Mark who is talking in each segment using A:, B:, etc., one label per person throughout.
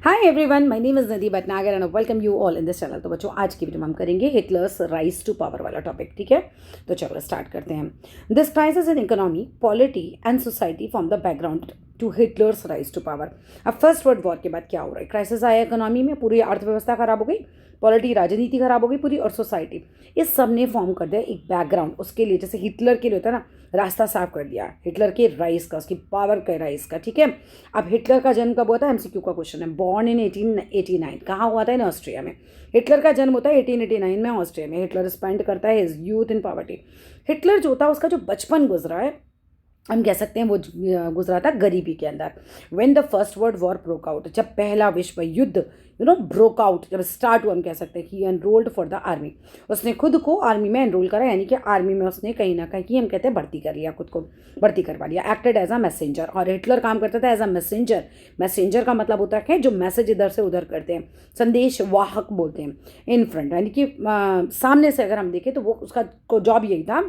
A: Hi everyone, my name is Nadi Bhatnagar and welcome you all in this channel. तो बच्चों, आज की वीडियो में हम करेंगे हिटलर्स राइज टू पावर वाला टॉपिक। ठीक है, तो चलो स्टार्ट करते हैं। This crisis in economy, polity and society from the background to Hitler's rise to power. अब फर्स्ट वर्ल्ड वॉर के बाद क्या हो रहा है? क्राइसिस आया इकोनॉमी में, पूरी अर्थव्यवस्था खराब हो गई, पॉलिटी राजनीति खराब हो गई पूरी, और सोसाइटी, इस सब ने फॉर्म कर दिया एक बैकग्राउंड उसके लिए। जैसे हिटलर के लिए होता है ना, रास्ता साफ कर दिया हिटलर के राइज का, उसकी पावर के राइज का। ठीक है, अब हिटलर का जन्म कब हुआ था? एमसीक्यू का क्वेश्चन है। बॉर्न इन 1889, कहाँ हुआ था? इन ऑस्ट्रिया में। हिटलर का जन्म होता है 1889 में ऑस्ट्रिया में। हिटलर स्पेंड करता है his youth in poverty. Hitler जो था, उसका जो बचपन गुजरा है, हम कह सकते हैं वो गुजरा था गरीबी के अंदर। When the first world war broke out, जब पहला विश्व युद्ध ब्रोक आउट, जब स्टार्ट हुआ, हम कह सकते हैं ही एनरोल्ड फॉर द आर्मी। उसने खुद को आर्मी में एनरोल करा, यानी कि आर्मी में उसने कहीं ना कहीं हम कहते हैं भर्ती कर लिया, खुद को भर्ती करवा लिया। एक्टेड एज अ मैसेंजर, और हिटलर काम करता था एज अ मैसेंजर। मैसेंजर का मतलब होता है जो मैसेज इधर से उधर करते हैं, संदेश वाहक बोलते हैं। इन फ्रंट, यानी कि सामने से अगर हम देखें तो वो उसका जॉब यही था,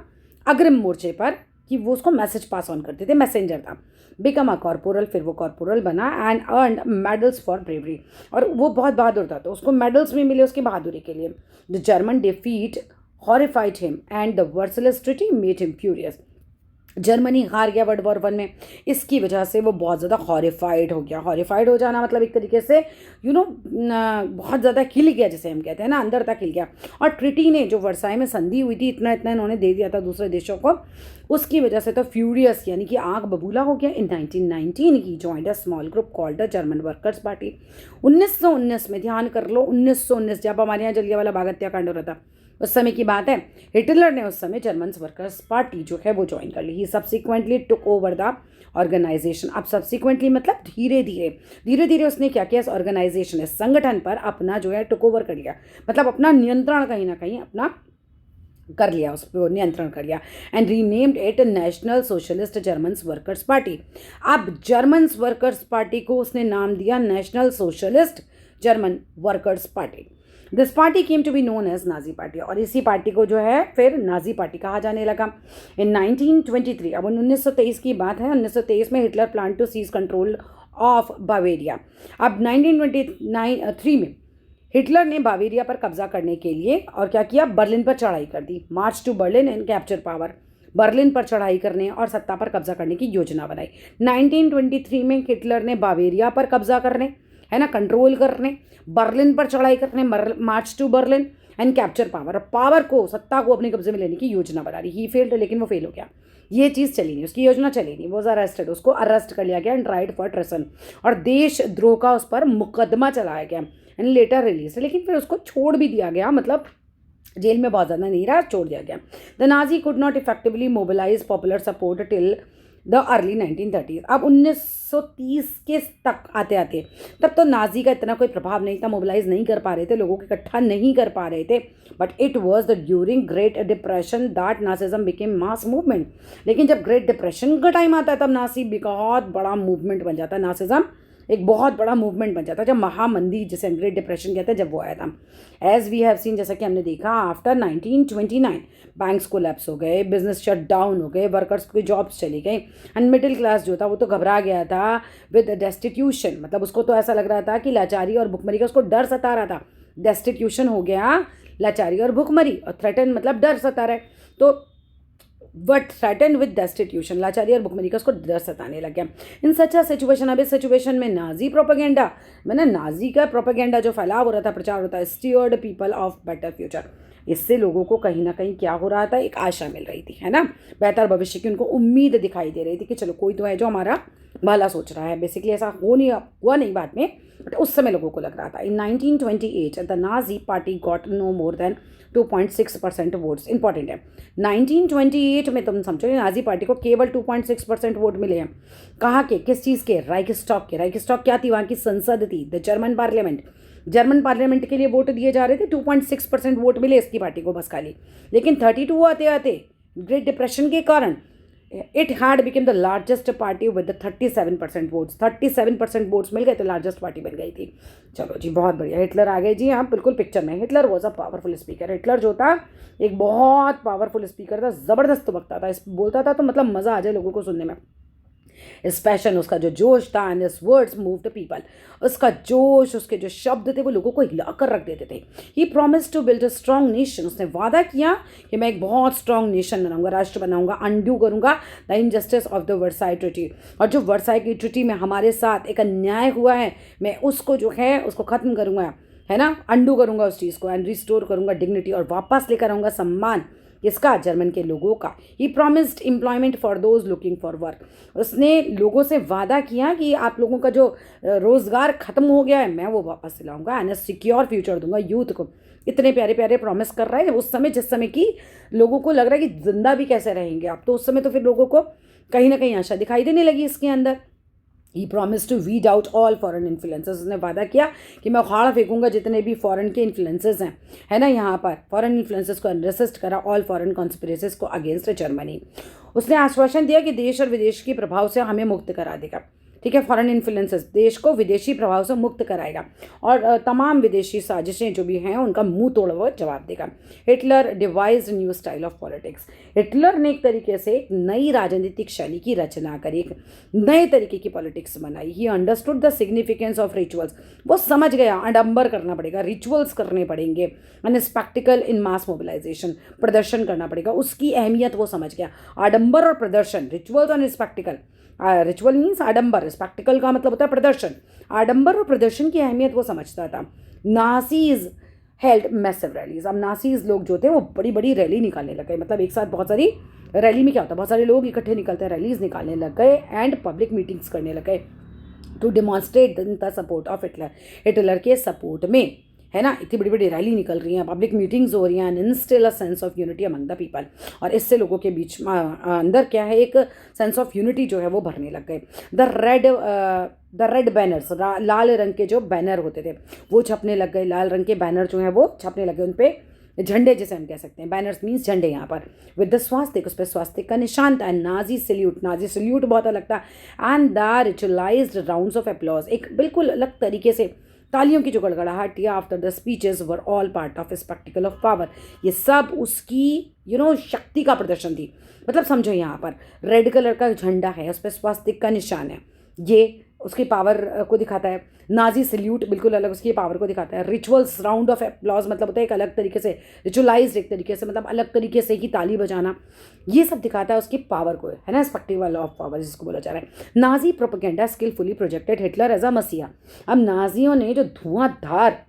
A: अग्रिम मोर्चे पर, कि वो उसको मैसेज पास ऑन करते थे, मैसेंजर था। बिकम अ कॉर्पोरल, फिर वो कॉर्पोरल बना and earn medals for bravery, और वो बहुत बहादुर था तो उसको मेडल्स भी मिले उसकी बहादुरी के लिए। The German defeat horrified him and the Versailles treaty made him furious. Germany हार गया वर्ल्ड वॉर वन में, इसकी वजह से वो बहुत ज़्यादा हॉरिफाइड हो गया। हॉरिफाइड हो जाना मतलब एक तरीके से बहुत ज़्यादा खिल गया, जैसे हम कहते हैं ना, अंदर तक खिल गया। और ट्रिटी ने, जो वर्साई में संधि हुई थी, इतना इतना इन्होंने दे दिया था दूसरे देशों को, उसकी वजह से तो फ्यूरियस, यानी कि आग बबूला हो गया। In 1919 he joined a small group called the German workers Party. 1919 में, ध्यान कर लो, 1919, जब हमारे यहाँ जलियांवाला बाग हत्याकांड हो रहा था, उस समय की बात है। हिटलर ने उस समय जर्मन वर्कर्स पार्टी जो है वो ज्वाइन कर ली। He subsequently took over the organisation. अब सब्सिक्वेंटली मतलब धीरे धीरे उसने क्या किया? इस ऑर्गेनाइजेशन, इस संगठन पर अपना जो है टुक ओवर कर लिया, मतलब अपना नियंत्रण कहीं ना कहीं अपना कर लिया, उस पर नियंत्रण कर लिया। And renamed it National Socialist German workers Party. अब जर्मन वर्कर्स पार्टी को उसने नाम दिया National Socialist German workers Party. This party came to be known as Nazi Party, और इसी पार्टी को जो है फिर नाजी पार्टी कहा जाने लगा। इन 1923, अब 1923 की बात है, 1923 में Hitler plan to seize control of Bavaria. अब 1923 में हिटलर ने बावेरिया पर कब्जा करने के लिए और क्या किया? बर्लिन पर चढ़ाई कर दी। March to Berlin and capture power. Berlin पर चढ़ाई करने और सत्ता पर कब्जा करने की योजना बनाई। 1923 में हिटलर ने बावेरिया पर कब्जा करने, है ना, कंट्रोल करने, बर्लिन पर चढ़ाई करने, मार्च to Berlin and capture power, power को, सत्ता को अपने कब्जे में लेने की योजना बना रही। ही फेल्ड, लेकिन वो फेल हो गया, ये चीज़ चली नहीं, उसकी योजना चली नहीं। वो अरेस्टेड, उसको अरेस्ट कर लिया गया एंड ट्राइड फॉर ट्रेसन, और देशद्रोह का उस पर मुकदमा चलाया गया एंड लेटर रिलीज। लेकिन फिर उसको छोड़ भी दिया गया, मतलब जेल में बहुत ज़्यादा नहीं रहा, छोड़ दिया गया। The Nazi could not effectively mobilise popular support till the early 1930। अब 1930 के तक आते आते, तब तो नाजी का इतना कोई प्रभाव नहीं था, मोबिलाइज नहीं कर पा रहे थे, लोगों को इकट्ठा नहीं कर पा रहे थे। But it was the during Great Depression that Nazism became mass movement. लेकिन जब ग्रेट डिप्रेशन का टाइम आता है, तब नासी बहुत बड़ा मूवमेंट बन जाता है, नासिज्म एक बहुत बड़ा मूवमेंट बन जाता है। जब महामंदी, जिसे ग्रेट डिप्रेशन कहते हैं, जब वो आया था, एज वी हैव सीन, जैसा कि हमने देखा, आफ्टर 1929 बैंक्स कोलैप्स हो गए, बिजनेस शट डाउन हो गए, वर्कर्स की जॉब्स चली गई, एंड मिडिल क्लास जो था वो तो घबरा गया था विद डेस्टिट्यूशन। मतलब उसको तो ऐसा लग रहा था कि लाचारी और भुखमरी का उसको डर सता रहा था। डेस्टिट्यूशन हो गया, लाचारी और भुखमरी, और थ्रेटन मतलब डर सता रहा है, तो बट थ्रेटन विद डेस्टिट्यूशन, लाचारी और भुखमरी का उसको डर सताने लग गया। इन सच अ सिचुएशन, अब इस सिचुएशन में नाजी प्रोपेगेंडा, मैंने नाजी का प्रोपेगेंडा जो फैलाव हो रहा था, प्रचार होता है, steered people of better future. इससे लोगों को कहीं ना कहीं क्या हो रहा था? एक आशा मिल रही थी, है ना, बेहतर भविष्य की उनको उम्मीद दिखाई दे रही थी कि चलो कोई तो है जो हमारा भला सोच रहा है। बेसिकली ऐसा हुआ नहीं बाद में, बट उस समय लोगों को लग रहा था। In 1928 the Nazi party got no more than 2.6% votes. Important है, 1928 में तुम समझो नाजी पार्टी को केवल 2.6% वोट मिले हैं। कहाँ के? किस चीज़ के? राइक्सटॉक के। राइक्सटॉक क्या थी? वहाँ की संसद थी, the German parliament. German parliament के लिए वोट दिए जा रहे थे, 2.6% वोट मिले इसकी पार्टी को बस खाली। लेकिन 32 आते आते ग्रेट डिप्रेशन के कारण it had become the largest party with 37% votes. 37% votes मिल गए तो लार्जेस्ट पार्टी बन गई थी। चलो जी, बहुत बढ़िया, हिटलर आ गए जी हाँ, बिल्कुल पिक्चर में। Hitler was a powerful speaker. Hitler जो था एक बहुत पावरफुल स्पीकर था, ज़बरदस्त वक्ता था, बोलता था तो मतलब मज़ा आ जाए लोगों को सुनने में। इस पैशन, उसका जो जोश था, and this words move the people, उसका जोश, उसके जो शब्द थे वो लोगों को हिला कर रख देते थे। He promise to build a strong nation, उसने वादा किया कि मैं एक बहुत स्ट्रॉन्ग नेशन बनाऊंगा, राष्ट्र बनाऊंगा, अनडू करूंगा the injustice of the Versailles treaty, और जो वर्साई की ट्रिटी में हमारे साथ एक अन्याय हुआ है, मैं उसको जो है उसको ख़त्म करूंगा, है ना, अंडू करूंगा उस चीज़ को, एंड रिस्टोर करूंगा डिग्निटी, और वापस लेकर आऊंगा सम्मान किसका, जर्मन के लोगों का। He promised employment for those looking for work, उसने लोगों से वादा किया कि आप लोगों का जो रोज़गार ख़त्म हो गया है मैं वो वापस दिलाऊंगा, एंड सिक्योर फ्यूचर दूंगा यूथ को। इतने प्यारे प्यारे प्रॉमिस कर रहा है उस समय, जिस समय की लोगों को लग रहा है कि जिंदा भी कैसे रहेंगे आप, तो उस समय तो फिर लोगों को कहीं ना कहीं आशा दिखाई देने लगी इसके अंदर। He promise to weed out all foreign influences, उसने वादा किया कि मैं उखाड़ फेंकूंगा जितने भी फॉरेन के इन्फ्लुएंसेस हैं, है ना, यहाँ पर फॉरेन इन्फ्लुएंसेस को रेसिस्ट करा ऑल फॉरेन कॉन्स्पिरेसीज को अगेंस्ट जर्मनी। उसने आश्वासन दिया कि देश और विदेश के प्रभाव से हमें मुक्त करा देगा, ठीक है, फॉरेन इन्फ्लुएंसेस देश को विदेशी प्रभाव से मुक्त कराएगा, और तमाम विदेशी साजिशें जो भी हैं उनका मुंह तोड़ हुआ जवाब देगा। Hitler devise new style of politics, Hitler ने एक तरीके से एक नई राजनीतिक शैली की रचना करी, एक नए तरीके की पॉलिटिक्स बनाई। He understood the significance of rituals, वो समझ गया आडंबर करना पड़ेगा, रिचुअल्स करने पड़ेंगे, and spectacle in mass mobilisation, प्रदर्शन करना पड़ेगा, उसकी अहमियत वो समझ गया। आडंबर और प्रदर्शन, रिचुअल्स और स्पेक्टिकल, रिचुअल मीन्स आडंबर, स्पेक्टिकल का मतलब होता है प्रदर्शन, आडंबर और प्रदर्शन की अहमियत वो समझता था। नासीज हेल्ड मैसिव रैलीज, अब नासीज लोग जो थे वो बड़ी बड़ी रैली निकालने लग गए, मतलब एक साथ बहुत सारी रैली में क्या होता है, बहुत सारे लोग इकट्ठे निकलते हैं, रैलीज निकालने लग गए, एंड पब्लिक मीटिंग्स करने लग गए to demonstrate the support of Hitler, Hitler के सपोर्ट में, है ना, इतनी बड़ी बड़ी रैली निकल रही हैं, पब्लिक मीटिंग्स हो रही हैं, and instil a sense of unity among the people, और इससे लोगों के बीच अंदर क्या है, एक सेंस ऑफ यूनिटी जो है वो भरने लग गए। द रेड बैनर्स, लाल रंग के जो बैनर होते थे वो छपने लग गए, लाल रंग के बैनर जो हैं वो छपने लगे, उन पर झंडे जैसे हम कह सकते हैं, बैनर्स मीन्स झंडे यहाँ पर, विद द स्वास्तिक, उस पर स्वास्तिक का निशान था, नाजी सल्यूट, नाजी सल्यूट बहुत अलग था, and the ritualised rounds of applause, एक बिल्कुल अलग तरीके से तालियों की जो गड़गड़ाहट थी after the speeches were all part of spectacle of power, ये सब उसकी शक्ति का प्रदर्शन थी। मतलब समझो यहाँ पर रेड कलर का झंडा है, उस पर स्वास्तिक का निशान है, ये उसकी पावर को दिखाता है। नाजी सल्यूट बिल्कुल अलग उसकी पावर को दिखाता है। रिचुअल्स राउंड ऑफ एप्लॉज मतलब होता है एक अलग तरीके से, रिचुअलाइज्ड एक तरीके से मतलब अलग तरीके से ही ताली बजाना, ये सब दिखाता है उसकी पावर को, है ना, स्पेक्टिकल ऑफ पावर जिसको बोला जा रहा है। Nazi propaganda skilfully projected Hitler as a messiah, अब नाजियों ने जो धुआंधार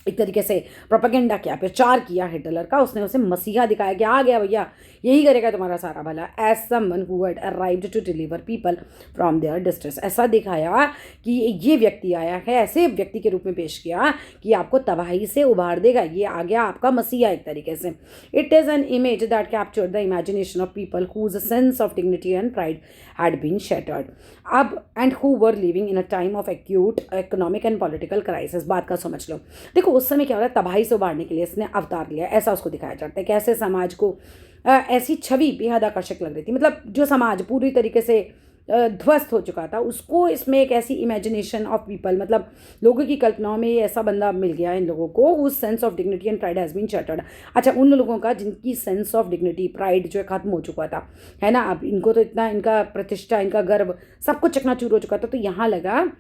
A: एक तरीके से प्रोपेगेंडा किया, प्रचार किया हिटलर का, उसने उसे मसीहा दिखाया कि आ गया भैया, यही करेगा तुम्हारा सारा भला, as someone who had arrived to deliver people from their distress, ऐसा दिखाया कि ये व्यक्ति आया है, ऐसे व्यक्ति के रूप में पेश किया कि आपको तबाही से उबार देगा, ये आ गया आपका मसीहा एक तरीके से। It is an image that captured the imagination of people whose sense of dignity and pride had been shattered, अब and who were living in a time of acute economic and political crisis. बात का समझ लो, देखो उस समय क्या हो रहा है, तबाही से उबारने के लिए इसने अवतार लिया, ऐसा उसको दिखाया जाता है। कैसे समाज को ऐसी छवि बेहद आकर्षक लग रही थी, मतलब जो समाज पूरी तरीके से ध्वस्त हो चुका था, उसको इसमें एक ऐसी इमेजिनेशन ऑफ पीपल, मतलब लोगों की कल्पनाओं में ये ऐसा बंदा मिल गया इन लोगों को, उस sense of dignity and pride has been shattered. अच्छा, उन लोगों का जिनकी सेंस ऑफ डिग्निटी प्राइड जो है खत्म हो चुका था, है ना, अब इनको तो इतना इनका प्रतिष्ठा, इनका गर्व सब कुछ चकनाचूर हो चुका था, तो यहाँ लगा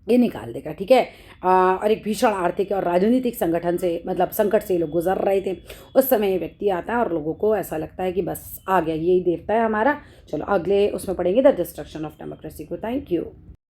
A: ये निकाल देगा, ठीक है। और एक भीषण आर्थिक और राजनीतिक संगठन से, मतलब संकट से लोग गुजर रहे थे, उस समय ये व्यक्ति आता है और लोगों को ऐसा लगता है कि बस आ गया, यही देवता है हमारा। चलो अगले उसमें पढ़ेंगे द डिस्ट्रक्शन ऑफ डेमोक्रेसी को। Thank you.